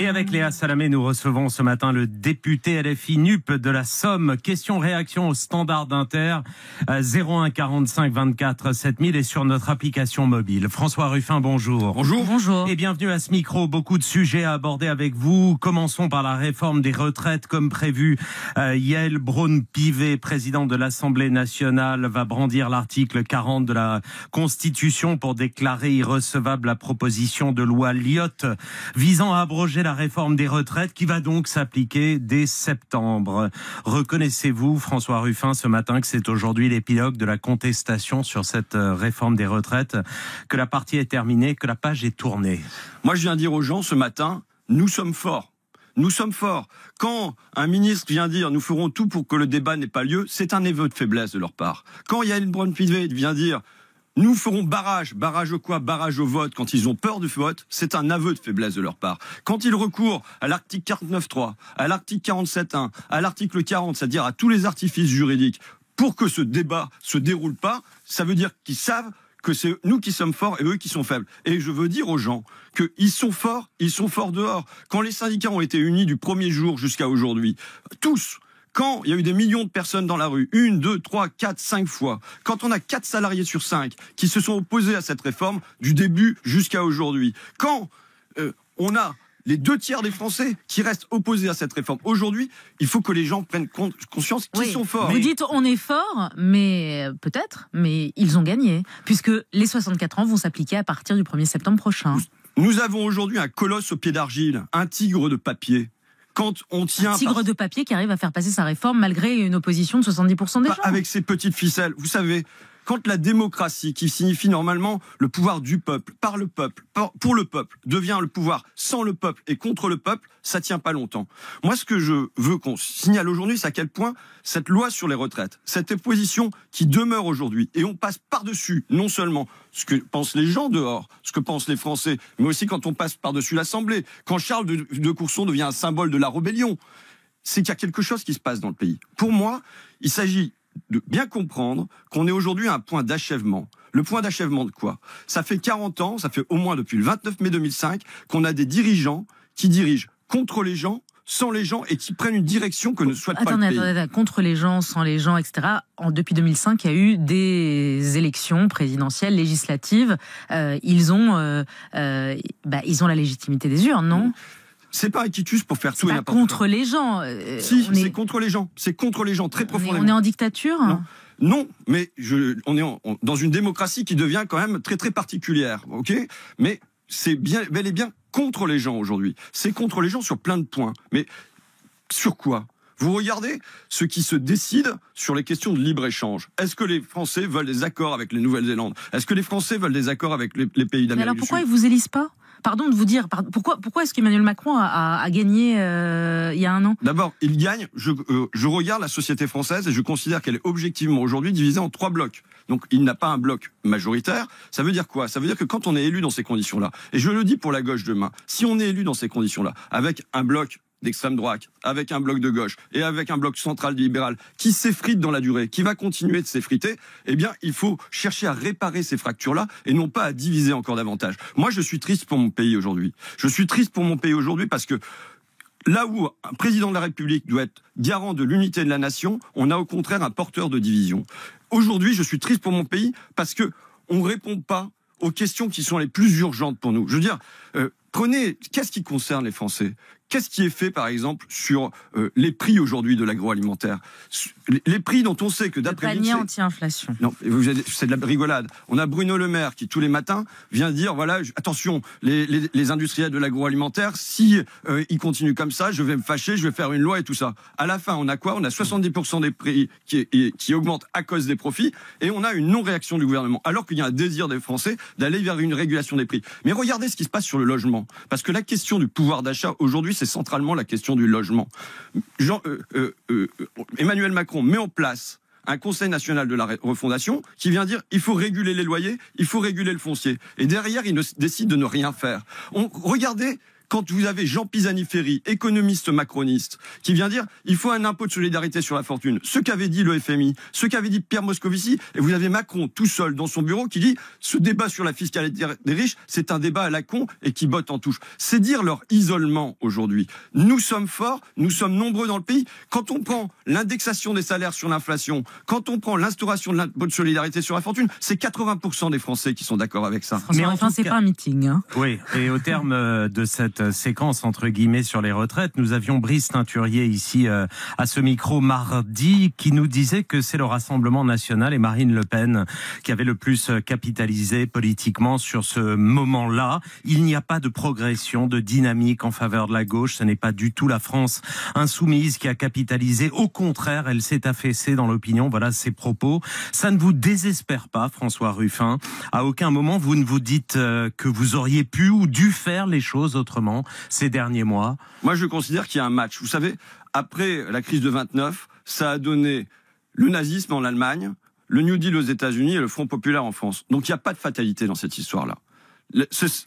Et avec Léa Salamé, nous recevons ce matin le député LFI NUP de la Somme. Question-réaction au standard d'Inter, 01 45 24 7000 et sur notre application mobile. François Ruffin, bonjour. Bonjour. Et bienvenue à ce micro. Beaucoup de sujets à aborder avec vous. Commençons par la réforme des retraites comme prévu. Yael Braun-Pivet, présidente de l'Assemblée nationale, va brandir l'article 40 de la Constitution pour déclarer irrecevable la proposition de loi Lyotte visant à abroger la réforme des retraites qui va donc s'appliquer dès septembre. Reconnaissez-vous, François Ruffin, ce matin que c'est aujourd'hui l'épilogue de la contestation sur cette réforme des retraites, que la partie est terminée, que la page est tournée? Moi, je viens dire aux gens ce matin, nous sommes forts. Nous sommes forts. Quand un ministre vient dire « nous ferons tout pour que le débat n'ait pas lieu », c'est un aveu de faiblesse de leur part. Quand Yael Braun-Pivet vient dire « nous ferons barrage », barrage au quoi? Barrage au vote, quand ils ont peur du vote, c'est un aveu de faiblesse de leur part. Quand ils recourent à l'article 49.3, à l'article 47.1, à l'article 40, c'est-à-dire à tous les artifices juridiques pour que ce débat se déroule pas, ça veut dire qu'ils savent que c'est nous qui sommes forts et eux qui sont faibles. Et je veux dire aux gens qu'ils sont forts dehors. Quand les syndicats ont été unis du premier jour jusqu'à aujourd'hui, tous, quand il y a eu des millions de personnes dans la rue, 1, 2, 3, 4, 5 fois, quand on a 4 salariés sur 5 qui se sont opposés à cette réforme du début jusqu'à aujourd'hui, quand on a les 2 tiers des Français qui restent opposés à cette réforme. Aujourd'hui, il faut que les gens prennent conscience qu'ils sont forts. Vous dites on est fort, mais peut-être, mais ils ont gagné, puisque les 64 ans vont s'appliquer à partir du 1er septembre prochain. Nous avons aujourd'hui un colosse au pied d'argile, un tigre de papier. Quand on tient un tigre de papier qui arrive à faire passer sa réforme malgré une opposition de 70% des gens. Avec ses petites ficelles. Vous savez, quand la démocratie, qui signifie normalement le pouvoir du peuple, par le peuple, pour le peuple, devient le pouvoir sans le peuple et contre le peuple, ça tient pas longtemps. Moi, ce que je veux qu'on signale aujourd'hui, c'est à quel point cette loi sur les retraites, cette opposition qui demeure aujourd'hui, et on passe par-dessus, non seulement ce que pensent les gens dehors, ce que pensent les Français, mais aussi quand on passe par-dessus l'Assemblée, quand Charles de Courson devient un symbole de la rébellion, c'est qu'il y a quelque chose qui se passe dans le pays. Pour moi, il s'agit de bien comprendre qu'on est aujourd'hui à un point d'achèvement. Le point d'achèvement de quoi? Ça fait 40 ans, ça fait au moins depuis le 29 mai 2005, qu'on a des dirigeants qui dirigent contre les gens, sans les gens, et qui prennent une direction que ne souhaite pas le pays. Attendez, contre les gens, sans les gens, etc. Depuis 2005, il y a eu des élections présidentielles, législatives. Ils ont la légitimité des urnes, non? C'est pas un quitus pour faire tout et n'importe quoi. Contre les gens. C'est contre les gens. C'est contre les gens, très profondément. On est en dictature? Non, mais on est dans une démocratie qui devient quand même très très particulière, ok? Mais c'est bel et bien contre les gens aujourd'hui. C'est contre les gens sur plein de points. Mais sur quoi? Vous regardez ce qui se décide sur les questions de libre-échange. Est-ce que les Français veulent des accords avec les Nouvelle-Zélande? Est-ce que les Français veulent des accords avec les pays d'Amérique du Sud? Alors pourquoi ils vous élisent pas? Pardon de vous dire, pourquoi est-ce qu'Emmanuel Macron a gagné il y a un an? D'abord, il gagne, je regarde la société française et je considère qu'elle est objectivement aujourd'hui divisée en 3 blocs. Donc il n'a pas un bloc majoritaire. Ça veut dire quoi? Ça veut dire que quand on est élu dans ces conditions-là, et je le dis pour la gauche demain, si on est élu dans ces conditions-là, avec un bloc d'extrême droite, avec un bloc de gauche et avec un bloc central libéral qui s'effrite dans la durée, qui va continuer de s'effriter, eh bien, il faut chercher à réparer ces fractures-là et non pas à diviser encore davantage. Moi, je suis triste pour mon pays aujourd'hui. Je suis triste pour mon pays aujourd'hui parce que là où un président de la République doit être garant de l'unité de la nation, on a au contraire un porteur de division. Aujourd'hui, je suis triste pour mon pays parce que on répond pas aux questions qui sont les plus urgentes pour nous. Je veux dire, prenez, qu'est-ce qui concerne les Français? Qu'est-ce qui est fait, par exemple, sur les prix aujourd'hui de l'agroalimentaire? Les prix dont on sait que d'après l'INSEE... Le panier anti-inflation. Non, c'est de la rigolade. On a Bruno Le Maire qui, tous les matins, vient dire, voilà, attention, les industriels de l'agroalimentaire, si ils continuent comme ça, je vais me fâcher, je vais faire une loi et tout ça. À la fin, on a quoi? On a 70% des prix qui augmentent à cause des profits, et on a une non-réaction du gouvernement, alors qu'il y a un désir des Français d'aller vers une régulation des prix. Mais regardez ce qui se passe sur le logement. Parce que la question du pouvoir d'achat, aujourd'hui, c'est centralement la question du logement. Emmanuel Macron met en place un Conseil national de la refondation qui vient dire il faut réguler les loyers, il faut réguler le foncier. Et derrière, il décide de ne rien faire. Regardez quand vous avez Jean Pisani-Ferry, économiste macroniste, qui vient dire il faut un impôt de solidarité sur la fortune, ce qu'avait dit le FMI, ce qu'avait dit Pierre Moscovici, et vous avez Macron tout seul dans son bureau qui dit ce débat sur la fiscalité des riches, c'est un débat à la con et qui botte en touche. C'est dire leur isolement aujourd'hui. Nous sommes forts, nous sommes nombreux dans le pays. Quand on prend l'indexation des salaires sur l'inflation, quand on prend l'instauration de l'impôt de solidarité sur la fortune, c'est 80% des Français qui sont d'accord avec ça. François Ruffin, c'est pas un meeting. Hein. Oui, et au terme de cette séquence entre guillemets sur les retraites, nous avions Brice Teinturier ici à ce micro mardi qui nous disait que c'est le Rassemblement national et Marine Le Pen qui avait le plus capitalisé politiquement sur ce moment-là. Il n'y a pas de progression, de dynamique en faveur de la gauche. Ce n'est pas du tout la France insoumise qui a capitalisé. Au contraire, elle s'est affaissée dans l'opinion. Voilà ses propos. Ça ne vous désespère pas, François Ruffin? À aucun moment, vous ne vous dites que vous auriez pu ou dû faire les choses autrement ces derniers mois? Moi, je considère qu'il y a un match. Vous savez, après la crise de 29, ça a donné le nazisme en Allemagne, le New Deal aux États-Unis et le Front populaire en France. Donc, il n'y a pas de fatalité dans cette histoire-là.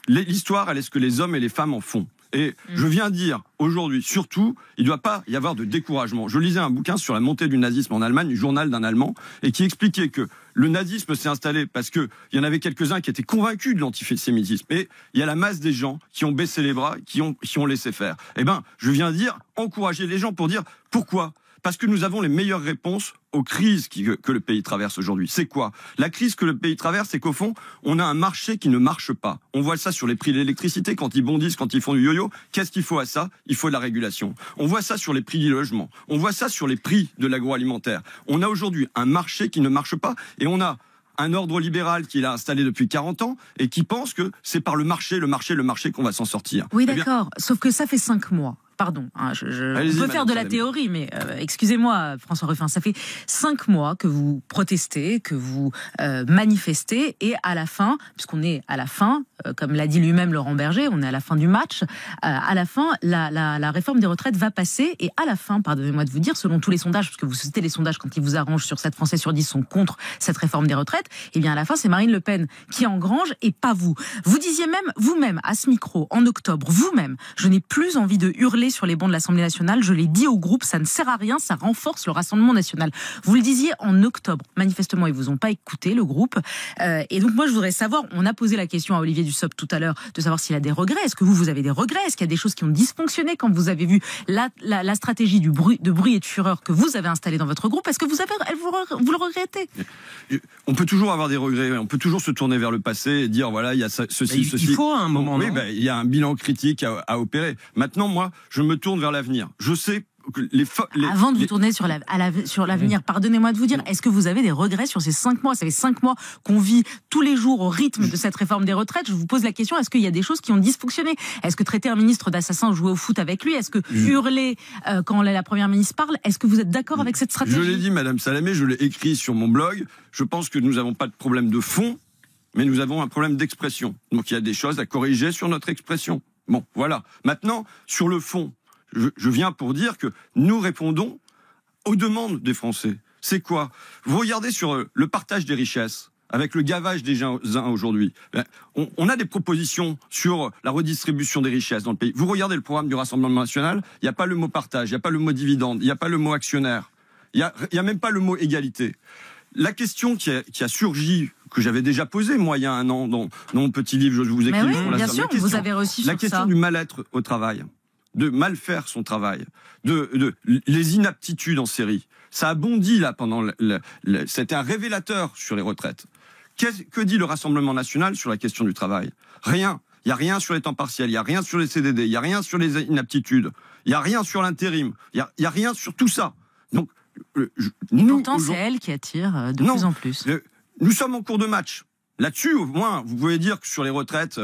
L'histoire, elle est ce que les hommes et les femmes en font. Et je viens dire aujourd'hui, surtout, il ne doit pas y avoir de découragement. Je lisais un bouquin sur la montée du nazisme en Allemagne, du journal d'un Allemand, et qui expliquait que le nazisme s'est installé parce qu'il y en avait quelques-uns qui étaient convaincus de l'antisémitisme. Et il y a la masse des gens qui ont baissé les bras, qui ont laissé faire. Eh bien, je viens dire, encourager les gens pour dire pourquoi ? Parce que nous avons les meilleures réponses aux crises que le pays traverse aujourd'hui. C'est quoi? La crise que le pays traverse, c'est qu'au fond, on a un marché qui ne marche pas. On voit ça sur les prix de l'électricité, quand ils bondissent, quand ils font du yo-yo. Qu'est-ce qu'il faut à ça? Il faut de la régulation. On voit ça sur les prix du logement. On voit ça sur les prix de l'agroalimentaire. On a aujourd'hui un marché qui ne marche pas et on a un ordre libéral qu'il a installé depuis 40 ans et qui pense que c'est par le marché qu'on va s'en sortir. Oui, d'accord. Sauf que ça fait 5 mois. Pardon, hein, on peut faire de la théorie, mais excusez-moi, François Ruffin, ça fait 5 mois que vous protestez, que vous manifestez, et à la fin, puisqu'on est à la fin, comme l'a dit lui-même Laurent Berger, on est à la fin du match, à la fin, la réforme des retraites va passer, et à la fin, pardonnez-moi de vous dire, selon tous les sondages, parce que vous citez les sondages quand ils vous arrangent, sur 7 Français sur 10 sont contre cette réforme des retraites, et bien à la fin, c'est Marine Le Pen qui engrange, et pas vous. Vous disiez même, vous-même, à ce micro, en octobre, vous-même, je n'ai plus envie de hurler sur les bancs de l'Assemblée nationale, je l'ai dit au groupe, ça ne sert à rien, ça renforce le Rassemblement national. Vous le disiez en octobre. Manifestement, ils vous ont pas écouté, le groupe. Et donc moi, je voudrais savoir, on a posé la question à Olivier Dussopt tout à l'heure, de savoir s'il a des regrets. Est-ce que vous avez des regrets? Est-ce qu'il y a des choses qui ont dysfonctionné quand vous avez vu la stratégie de bruit et de fureur que vous avez installée dans votre groupe? Est-ce que vous le regrettez? On peut toujours avoir des regrets, on peut toujours se tourner vers le passé et dire voilà, il y a ceci. Il faut à un moment. Oui, il y a un bilan critique à opérer. Maintenant, moi, je me tourne vers l'avenir. Je sais que Avant de vous tourner sur l'avenir, pardonnez-moi de vous dire, est-ce que vous avez des regrets sur ces 5 mois? Ça fait 5 mois qu'on vit tous les jours au rythme de cette réforme des retraites. Je vous pose la question, est-ce qu'il y a des choses qui ont dysfonctionné? Est-ce que traiter un ministre d'assassin, jouer au foot avec lui? Est-ce que hurler quand la première ministre parle? Est-ce que vous êtes d'accord avec cette stratégie? Je l'ai dit, Madame Salamé, je l'ai écrit sur mon blog. Je pense que nous n'avons pas de problème de fond, mais nous avons un problème d'expression. Donc il y a des choses à corriger sur notre expression. Bon, voilà. Maintenant, sur le fond, je viens pour dire que nous répondons aux demandes des Français. C'est quoi? Vous regardez sur le partage des richesses, avec le gavage des uns aujourd'hui. On a des propositions sur la redistribution des richesses dans le pays. Vous regardez le programme du Rassemblement national, il n'y a pas le mot partage, il n'y a pas le mot dividende, il n'y a pas le mot actionnaire, il n'y a même pas le mot égalité. La question qui a surgi, que j'avais déjà posée, moi, il y a un an, dans mon petit livre, je vous écris. Mais oui, bien sûr, vous avez reçu la question du mal-être au travail, de mal faire son travail, de les inaptitudes en série. Ça a bondi là pendant c'était un révélateur sur les retraites. Que dit le Rassemblement national sur la question du travail? Rien. Il n'y a rien sur les temps partiels, il n'y a rien sur les CDD, il n'y a rien sur les inaptitudes, il n'y a rien sur l'intérim, il n'y a rien sur tout ça. Donc, pourtant, c'est elle qui attire de plus en plus. Nous sommes en cours de match. Là-dessus, au moins, vous pouvez dire que sur les retraites,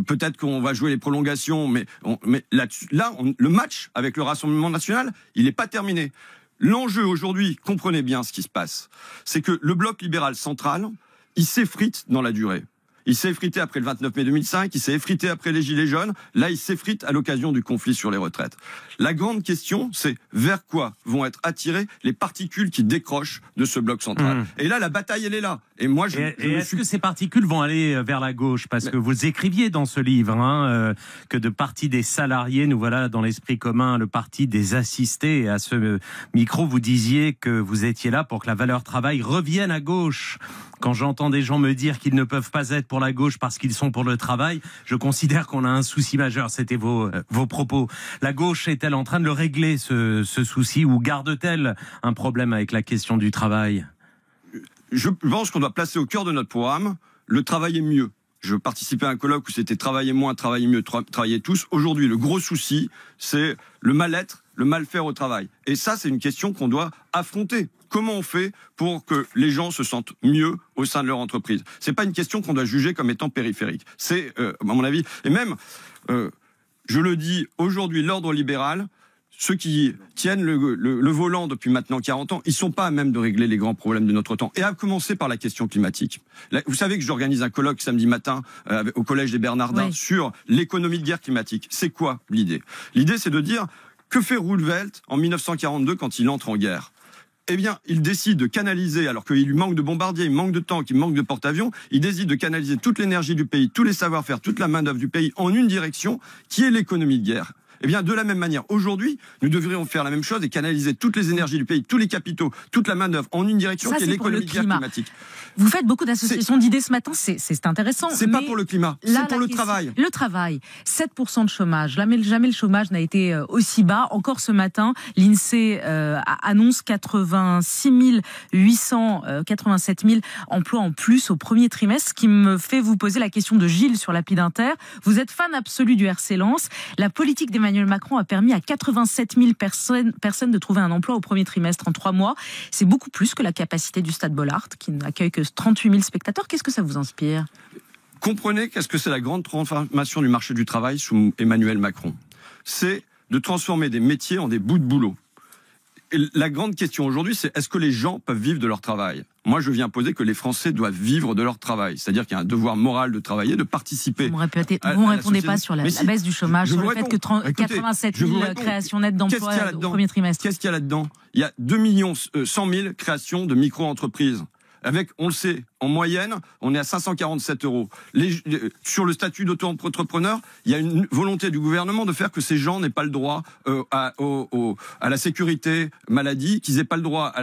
peut-être qu'on va jouer les prolongations, mais le match avec le Rassemblement national, il n'est pas terminé. L'enjeu aujourd'hui, comprenez bien ce qui se passe, c'est que le bloc libéral central, il s'effrite dans la durée. Il s'est effrité après le 29 mai 2005, il s'est effrité après les Gilets jaunes, là il s'effrite à l'occasion du conflit sur les retraites. La grande question, c'est vers quoi vont être attirées les particules qui décrochent de ce bloc central. Et là, la bataille, elle est là. Et moi, est-ce que ces particules vont aller vers la gauche? Parce que vous écriviez dans ce livre que de parti des salariés, nous voilà dans l'esprit commun, le parti des assistés. Et à ce micro, vous disiez que vous étiez là pour que la valeur travail revienne à gauche. Quand j'entends des gens me dire qu'ils ne peuvent pas être pour la gauche parce qu'ils sont pour le travail, je considère qu'on a un souci majeur. C'était vos propos. La gauche est-elle en train de le régler, ce souci, ou garde-t-elle un problème avec la question du travail? Je pense qu'on doit placer au cœur de notre programme le travailler mieux. Je participais à un colloque où c'était travailler moins, travailler mieux, travailler tous. Aujourd'hui, le gros souci, c'est le mal-être, le mal-faire au travail. Et ça, c'est une question qu'on doit affronter. Comment on fait pour que les gens se sentent mieux au sein de leur entreprise? C'est pas une question qu'on doit juger comme étant périphérique. C'est, à mon avis, et même, je le dis aujourd'hui, l'ordre libéral, ceux qui tiennent le volant depuis maintenant 40 ans, ils sont pas à même de régler les grands problèmes de notre temps. Et à commencer par la question climatique. Là, vous savez que j'organise un colloque samedi matin au Collège des Bernardins sur l'économie de guerre climatique. C'est quoi l'idée? L'idée, c'est de dire, que fait Roosevelt en 1942 quand il entre en guerre? Eh bien, il décide de canaliser, alors qu'il lui manque de bombardiers, il manque de tanks, il manque de porte-avions, il décide de canaliser toute l'énergie du pays, tous les savoir-faire, toute la main-d'œuvre du pays en une direction, qui est l'économie de guerre. Eh bien, de la même manière, aujourd'hui, nous devrions faire la même chose et canaliser toutes les énergies du pays, tous les capitaux, toute la main-d'œuvre en une direction, qui est l'économie de guerre climatique. Vous faites beaucoup d'associations d'idées ce matin, c'est intéressant. C'est pas pour le climat, c'est pour le travail. Le travail, 7% de chômage. Jamais le chômage n'a été aussi bas. Encore ce matin, l'INSEE annonce 86 887 000 emplois en plus au premier trimestre, ce qui me fait vous poser la question de Gilles sur l'appli d'Inter. Vous êtes fan absolu du RC Lens. La politique d'Emmanuel Macron a permis à 87 000 personnes de trouver un emploi au premier trimestre en 3 mois. C'est beaucoup plus que la capacité du Stade Bollaert, qui n'accueille que 38 000 spectateurs. Qu'est-ce que ça vous inspire? Comprenez qu'est-ce que c'est la grande transformation du marché du travail sous Emmanuel Macron. C'est de transformer des métiers en des bouts de boulot. Et la grande question aujourd'hui, c'est est-ce que les gens peuvent vivre de leur travail? Moi, je viens poser que les Français doivent vivre de leur travail. C'est-à-dire qu'il y a un devoir moral de travailler, de participer. Vous ne répondez pas sur la baisse du chômage, sur le fait que 87 000 créations nettes d'emplois au premier trimestre. Qu'est-ce qu'il y a là-dedans? Il y a 2 100 000 créations de micro-entreprises. Avec, on le sait, en moyenne, on est à 547 €. Sur le statut d'auto-entrepreneur, il y a une volonté du gouvernement de faire que ces gens n'aient pas le droit à la sécurité maladie, qu'ils n'aient pas le droit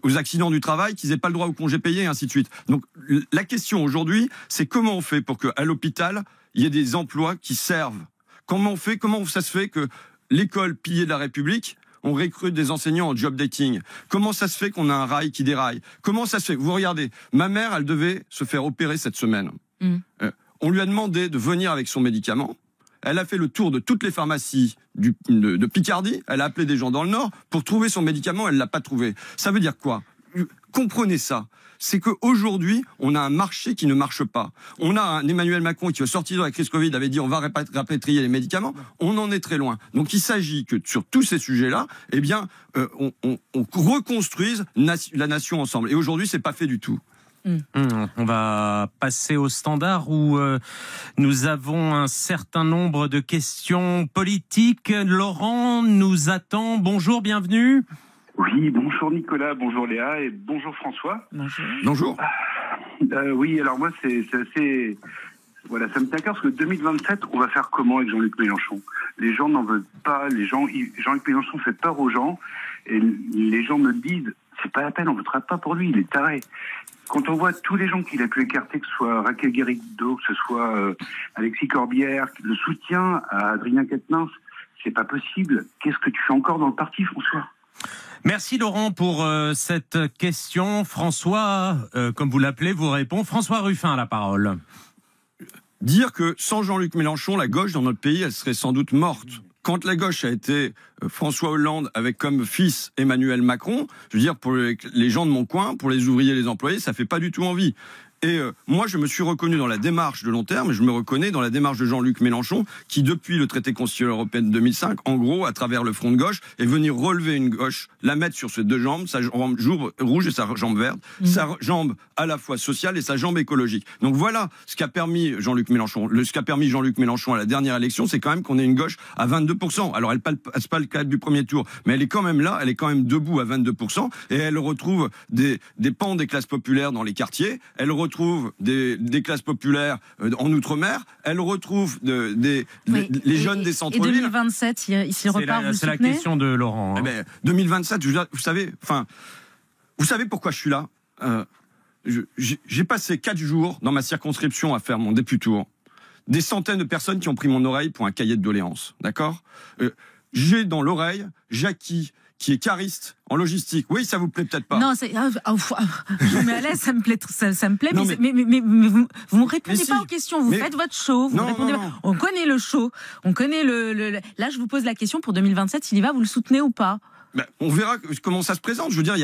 aux accidents du travail, qu'ils n'aient pas le droit aux congés payés, et ainsi de suite. Donc, la question aujourd'hui, c'est comment on fait pour qu'à l'hôpital, il y ait des emplois qui servent? Comment ça se fait que l'école pillée de la République, on recrute des enseignants en job dating? Comment ça se fait qu'on a un rail qui déraille? Comment ça se fait? Vous regardez, ma mère, elle devait se faire opérer cette semaine. On lui a demandé de venir avec son médicament. Elle a fait le tour de toutes les pharmacies de Picardie. Elle a appelé des gens dans le Nord pour trouver son médicament. Elle l'a pas trouvé. Ça veut dire quoi? Comprenez ça. C'est qu'aujourd'hui, on a un marché qui ne marche pas. On a un Emmanuel Macron qui, au sortir de la crise Covid, avait dit on va rapatrier les médicaments. On en est très loin. Donc il s'agit que sur tous ces sujets-là, eh bien, on reconstruise la nation ensemble. Et aujourd'hui, c'est pas fait du tout. On va passer au standard où nous avons un certain nombre de questions politiques. Laurent nous attend. Bonjour, bienvenue. Oui, bonjour Nicolas, bonjour Léa et bonjour François. Bonjour. Oui, alors moi c'est assez... Voilà, ça me tient à cœur parce que 2027, on va faire comment avec Jean-Luc Mélenchon? Les gens n'en veulent pas, Jean-Luc Mélenchon fait peur aux gens et les gens me disent, c'est pas la peine, on votera pas pour lui, il est taré. Quand on voit tous les gens qu'il a pu écarter, que ce soit Raquel Garrido, que ce soit Alexis Corbière, le soutien à Adrien Quatennens, c'est pas possible. Qu'est-ce que tu fais encore dans le parti, François? Merci Laurent pour cette question. François, comme vous l'appelez, vous répond. François Ruffin a la parole. Dire que sans Jean-Luc Mélenchon, la gauche dans notre pays, elle serait sans doute morte. Quand la gauche a été François Hollande avec comme fils Emmanuel Macron, je veux dire, pour les gens de mon coin, pour les ouvriers et les employés, ça fait pas du tout envie. Et moi, je me suis reconnu dans la démarche de long terme, et je me reconnais dans la démarche de Jean-Luc Mélenchon, qui, depuis le traité constitutionnel européen de 2005, en gros, à travers le front de gauche, est venu relever une gauche, la mettre sur ses deux jambes, sa jambe rouge et sa jambe verte, sa jambe à la fois sociale et sa jambe écologique. Donc voilà ce qu'a permis Jean-Luc Mélenchon. Ce qu'a permis Jean-Luc Mélenchon à la dernière élection, c'est quand même qu'on ait une gauche à 22%. Alors, elle passe pas le cadre du premier tour, mais elle est quand même là, elle est quand même debout à 22%, et elle retrouve des pans des classes populaires dans les quartiers, elle retrouve des classes populaires en outre-mer, elle retrouve les jeunes des centres-villes. Et 2027, il s'y repart, vous le soutenez ? C'est la question de Laurent. Hein. 2027, vous savez pourquoi je suis là ? J'ai passé 4 jours dans ma circonscription à faire mon députour. Des centaines de personnes qui ont pris mon oreille pour un cahier de doléances, d'accord ? J'ai dans l'oreille Jackie, qui est cariste en logistique. Oui, ça vous plaît peut-être pas. Non, je vous mets à l'aise, ça me plaît, non, mais vous ne répondez pas aux questions, vous faites votre show, vous répondez pas. On connaît le show, on connaît Là, je vous pose la question pour 2027, s'il y va, vous le soutenez ou pas ? On verra comment ça se présente. Je veux dire, il y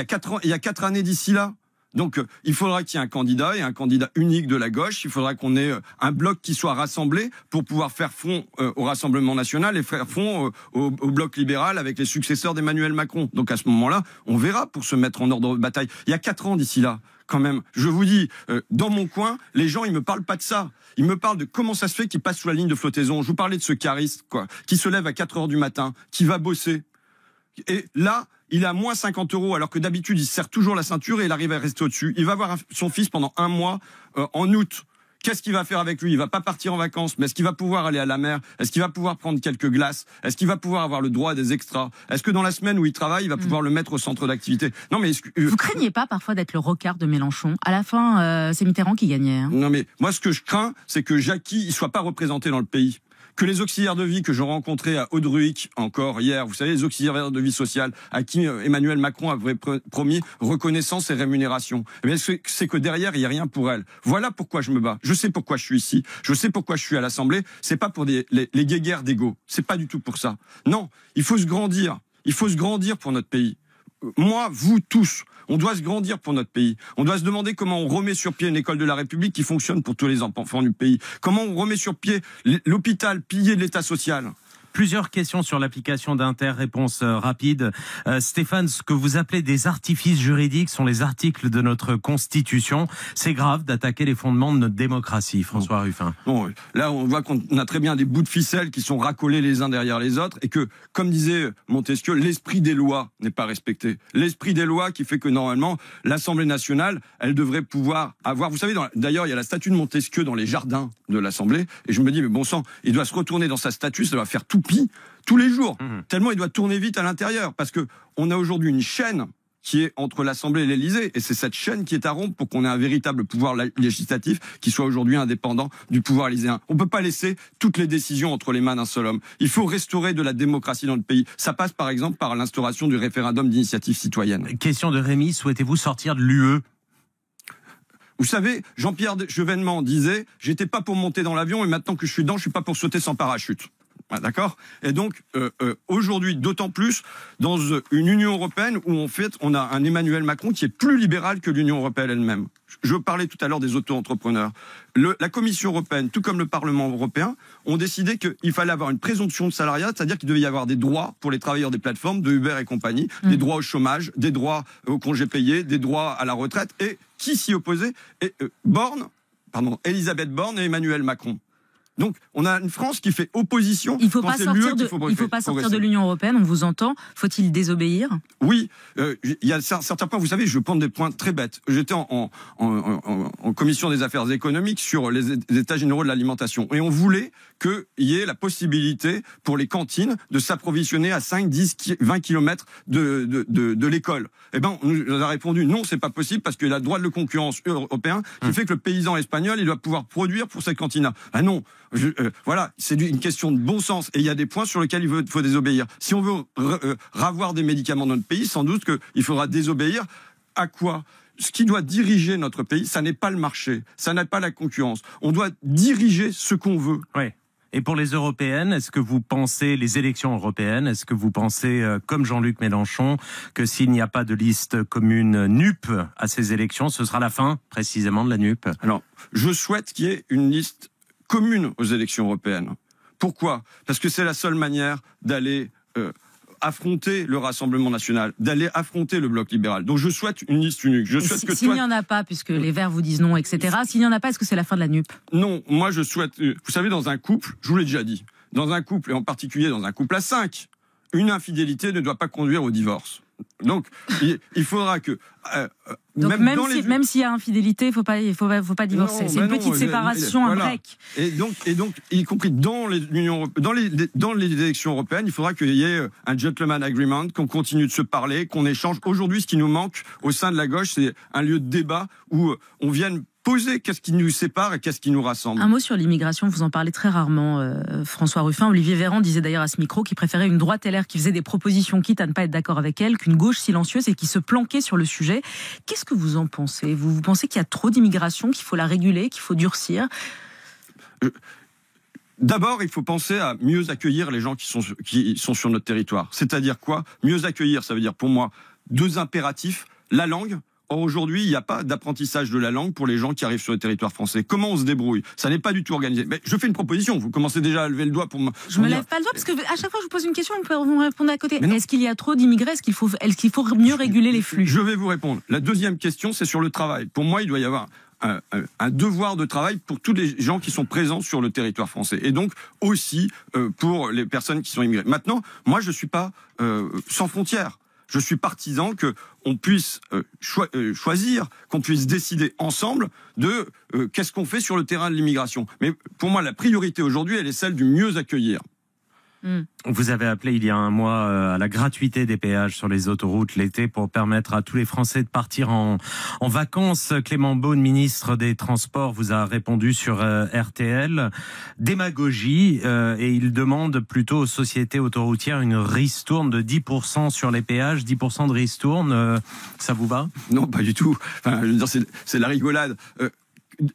a 4 années d'ici là. Donc, il faudra qu'il y ait un candidat, et un candidat unique de la gauche. Il faudra qu'on ait un bloc qui soit rassemblé pour pouvoir faire front au Rassemblement national et faire front au bloc libéral avec les successeurs d'Emmanuel Macron. Donc, à ce moment-là, on verra pour se mettre en ordre de bataille. Il y a 4 ans d'ici là, quand même. Je vous dis, dans mon coin, les gens, ils me parlent pas de ça. Ils me parlent de comment ça se fait qu'ils passent sous la ligne de flottaison. Je vous parlais de ce cariste, qui se lève à 4 heures du matin, qui va bosser. Et là, il a moins 50 €, alors que d'habitude, il se serre toujours la ceinture et il arrive à rester au-dessus. Il va voir son fils pendant 1 mois, en août. Qu'est-ce qu'il va faire avec lui ? Il va pas partir en vacances, mais est-ce qu'il va pouvoir aller à la mer ? Est-ce qu'il va pouvoir prendre quelques glaces ? Est-ce qu'il va pouvoir avoir le droit à des extras ? Est-ce que dans la semaine où il travaille, il va pouvoir le mettre au centre d'activité ? Non, mais vous craignez pas parfois d'être le rocard de Mélenchon ? À la fin, c'est Mitterrand qui gagnait. Hein. Non, mais moi, ce que je crains, c'est que Jackie, il soit pas représenté dans le pays. Que les auxiliaires de vie que j'ai rencontrés à Audruic encore hier, vous savez, les auxiliaires de vie sociale, à qui Emmanuel Macron avait promis reconnaissance et rémunération. Eh bien, c'est que derrière, il n'y a rien pour elles. Voilà pourquoi je me bats. Je sais pourquoi je suis ici. Je sais pourquoi je suis à l'Assemblée. C'est pas pour les guéguerres d'ego. C'est pas du tout pour ça. Non, il faut se grandir. Il faut se grandir pour notre pays. Moi, vous tous, on doit se grandir pour notre pays. On doit se demander comment on remet sur pied une école de la République qui fonctionne pour tous les enfants du pays. Comment on remet sur pied l'hôpital, pilier de l'État social. Plusieurs questions sur l'application d'Inter, réponse rapide. Stéphane, ce que vous appelez des artifices juridiques sont les articles de notre Constitution. C'est grave d'attaquer les fondements de notre démocratie, François Ruffin. Bon, là, on voit qu'on a très bien des bouts de ficelle qui sont racolés les uns derrière les autres et que, comme disait Montesquieu, l'esprit des lois n'est pas respecté. L'esprit des lois qui fait que, normalement, l'Assemblée nationale, elle devrait pouvoir avoir... Vous savez, d'ailleurs, il y a la statue de Montesquieu dans les jardins de l'Assemblée et je me dis, mais bon sang, il doit se retourner dans sa statue, ça doit faire tout tous les jours, tellement il doit tourner vite à l'intérieur, parce que on a aujourd'hui une chaîne qui est entre l'Assemblée et l'Élysée, et c'est cette chaîne qui est à rompre pour qu'on ait un véritable pouvoir législatif qui soit aujourd'hui indépendant du pouvoir élyséen. On peut pas laisser toutes les décisions entre les mains d'un seul homme. Il faut restaurer de la démocratie dans le pays. Ça passe par exemple par l'instauration du référendum d'initiative citoyenne. Question de Rémi, souhaitez-vous sortir de l'UE ? Vous savez, Jean-Pierre Chevènement disait « J'étais pas pour monter dans l'avion et maintenant que je suis dedans, je suis pas pour sauter sans parachute ». Ah, d'accord. Et donc aujourd'hui, d'autant plus dans une Union européenne où en fait on a un Emmanuel Macron qui est plus libéral que l'Union européenne elle-même. Je parlais tout à l'heure des auto-entrepreneurs. La Commission européenne, tout comme le Parlement européen, ont décidé qu'il fallait avoir une présomption de salariat, c'est-à-dire qu'il devait y avoir des droits pour les travailleurs des plateformes, de Uber et compagnie, des droits au chômage, des droits au congé payé, des droits à la retraite. Et qui s'y opposait ? Elisabeth Borne et Emmanuel Macron. Donc, on a une France qui fait opposition. Il ne faut pas sortir de l'Union européenne, on vous entend. Faut-il désobéir ? Oui, il y a certains points, vous savez, je prends des points très bêtes. J'étais en commission des affaires économiques sur les états généraux de l'alimentation. Et on voulait qu'il y ait la possibilité pour les cantines de s'approvisionner à 5, 10, 20 kilomètres de l'école. Eh ben, on nous a répondu non, c'est pas possible parce qu'il y a le droit de concurrence européen qui fait que le paysan espagnol, il doit pouvoir produire pour cette cantine-là. Ah non. Voilà, c'est une question de bon sens et il y a des points sur lesquels il faut désobéir. Si on veut ravoir des médicaments dans notre pays, sans doute qu'il faudra désobéir à quoi ? Ce qui doit diriger notre pays, ça n'est pas le marché, ça n'est pas la concurrence. On doit diriger ce qu'on veut. Oui. Et pour les européennes, est-ce que vous pensez, les élections européennes, est-ce que vous pensez, comme Jean-Luc Mélenchon, que s'il n'y a pas de liste commune NUP à ces élections, ce sera la fin, précisément, de la NUP? Alors, je souhaite qu'il y ait une liste commune aux élections européennes. Pourquoi? Parce que c'est la seule manière d'aller affronter le Rassemblement national, d'aller affronter le bloc libéral. Donc je souhaite une liste unique. Je souhaite que s'il n'y en a pas, puisque les Verts vous disent non, etc., s'il n'y en a pas, est-ce que c'est la fin de la NUP? Non, moi je souhaite... Vous savez, dans un couple, je vous l'ai déjà dit, dans un couple, et en particulier dans un couple à 5, une infidélité ne doit pas conduire au divorce. Donc, il faudra que... Donc même s'il y a infidélité, il faut pas divorcer. C'est une petite séparation, un break. Et donc, y compris dans les élections européennes, il faudra qu'il y ait un gentleman agreement, qu'on continue de se parler, qu'on échange. Aujourd'hui, ce qui nous manque au sein de la gauche, c'est un lieu de débat où on vienne poser qu'est-ce qui nous sépare et qu'est-ce qui nous rassemble. Un mot sur l'immigration, vous en parlez très rarement, François Ruffin. Olivier Véran disait d'ailleurs à ce micro qu'il préférait une droite LR qui faisait des propositions quitte à ne pas être d'accord avec elle, qu'une gauche silencieuse et qui se planquait sur le sujet. Qu'est-ce que vous en pensez? Vous pensez qu'il y a trop d'immigration, qu'il faut la réguler, qu'il faut durcir? D'abord, il faut penser à mieux accueillir les gens qui sont sur notre territoire. C'est-à-dire quoi? Mieux accueillir, ça veut dire pour moi 2 impératifs. La langue. Or, aujourd'hui, il n'y a pas d'apprentissage de la langue pour les gens qui arrivent sur le territoire français. Comment on se débrouille? Ça n'est pas du tout organisé. Mais je fais une proposition. Vous commencez déjà à lever le doigt pour me... Je me lève pas le doigt parce que à chaque fois que je vous pose une question, vous me répondez à côté. Est-ce qu'il y a trop d'immigrés? Est-ce qu'il faut mieux réguler les flux? Je vais vous répondre. La deuxième question, c'est sur le travail. Pour moi, il doit y avoir un devoir de travail pour tous les gens qui sont présents sur le territoire français. Et donc, aussi pour les personnes qui sont immigrées. Maintenant, moi, je suis pas sans frontières. Je suis partisan qu'on puisse choisir, qu'on puisse décider ensemble de qu'est-ce qu'on fait sur le terrain de l'immigration. Mais pour moi, la priorité aujourd'hui, elle est celle du mieux accueillir. Vous avez appelé il y a un mois à la gratuité des péages sur les autoroutes l'été pour permettre à tous les Français de partir en vacances. Clément Beaune, ministre des Transports, vous a répondu sur RTL. Démagogie, et il demande plutôt aux sociétés autoroutières une ristourne de 10% sur les péages, 10% de ristourne. Ça vous va? Non, pas du tout. Enfin, je veux dire, c'est la rigolade.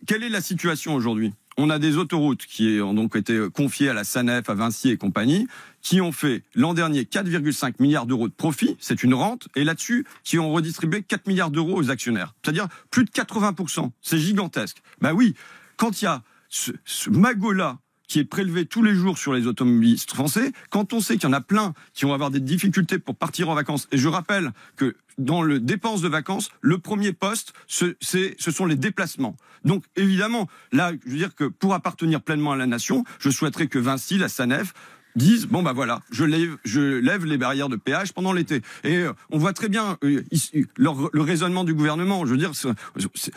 Quelle est la situation aujourd'hui? On a des autoroutes qui ont donc été confiées à la SANEF, à Vinci et compagnie, qui ont fait l'an dernier 4,5 milliards d'euros de profit, c'est une rente, et là-dessus, qui ont redistribué 4 milliards d'euros aux actionnaires. C'est-à-dire plus de 80%. C'est gigantesque. Ben oui, quand il y a ce magot-là qui est prélevé tous les jours sur les automobilistes français, quand on sait qu'il y en a plein qui vont avoir des difficultés pour partir en vacances, et je rappelle que dans le dépenses de vacances, le premier poste, ce sont les déplacements. Donc évidemment, là, je veux dire que pour appartenir pleinement à la nation, je souhaiterais que Vinci, la SANEF, disent bon bah voilà, je lève les barrières de péage pendant l'été. Et on voit très bien le raisonnement du gouvernement. Je veux dire,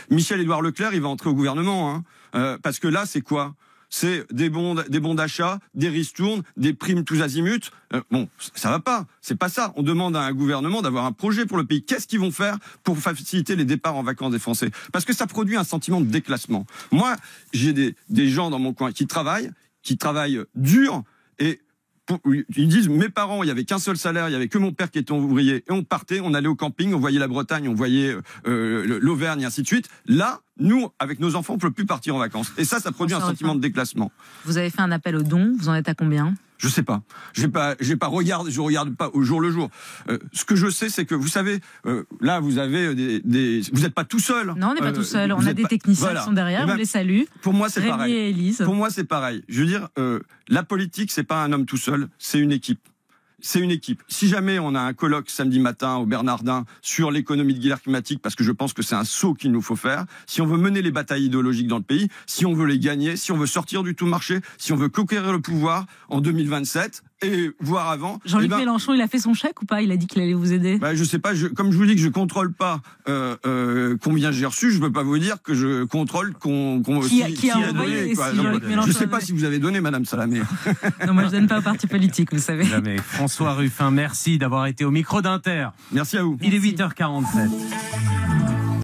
Michel-Édouard Leclerc, il va entrer au gouvernement, parce que là, c'est quoi? C'est des bons d'achat, des ristournes, des primes tous azimuts. Bon, ça va pas. C'est pas ça. On demande à un gouvernement d'avoir un projet pour le pays. Qu'est-ce qu'ils vont faire pour faciliter les départs en vacances des Français? Parce que ça produit un sentiment de déclassement. Moi, j'ai des gens dans mon coin qui travaillent dur, et ils disent, mes parents, il y avait qu'un seul salaire, il y avait que mon père qui était ouvrier, et on partait, on allait au camping, on voyait la Bretagne, on voyait l'Auvergne, et ainsi de suite. Là, nous, avec nos enfants, on ne peut plus partir en vacances. Et ça produit un sentiment de déclassement. Vous avez fait un appel aux dons, vous en êtes à combien? Je sais pas. Je regarde pas au jour le jour. Ce que je sais, c'est que vous savez, là, vous avez vous n'êtes pas tout seul. Non, on n'est pas tout seul. On a des techniciens qui sont derrière. On les salue. Pour moi, c'est pareil. Et Élise. Pour moi, c'est pareil. Je veux dire, la politique, c'est pas un homme tout seul. C'est une équipe. C'est une équipe. Si jamais on a un colloque samedi matin au Bernardin sur l'économie de guerre climatique, parce que je pense que c'est un saut qu'il nous faut faire, si on veut mener les batailles idéologiques dans le pays, si on veut les gagner, si on veut sortir du tout marché, si on veut conquérir le pouvoir en 2027, et voire avant... Jean-Luc Mélenchon, il a fait son chèque ou pas? Il a dit qu'il allait vous aider? Je sais pas, comme je vous dis que je contrôle pas combien j'ai reçu, je peux pas vous dire que je contrôle qui a envoyé. Je sais pas si vous avez donné, Madame Salamé. Non, moi je donne pas au parti politique, vous savez. Jamais. François Ruffin, merci d'avoir été au micro d'Inter. Merci à vous. Il est 8h47.